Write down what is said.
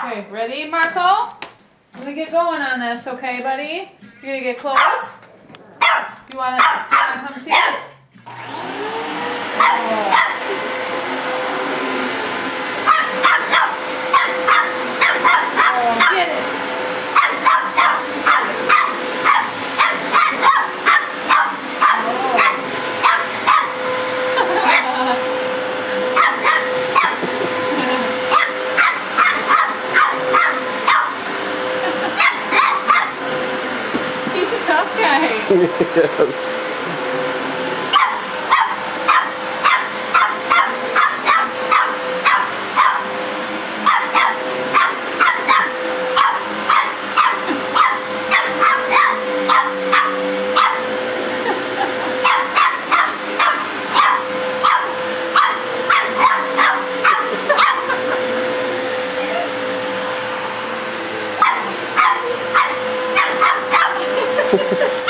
Okay, ready, Marco? I'm gonna get going on this, okay, buddy? You're gonna get close? You wanna come see it? Oh, get it. He's a tough guy. Yes. Ha ha ha!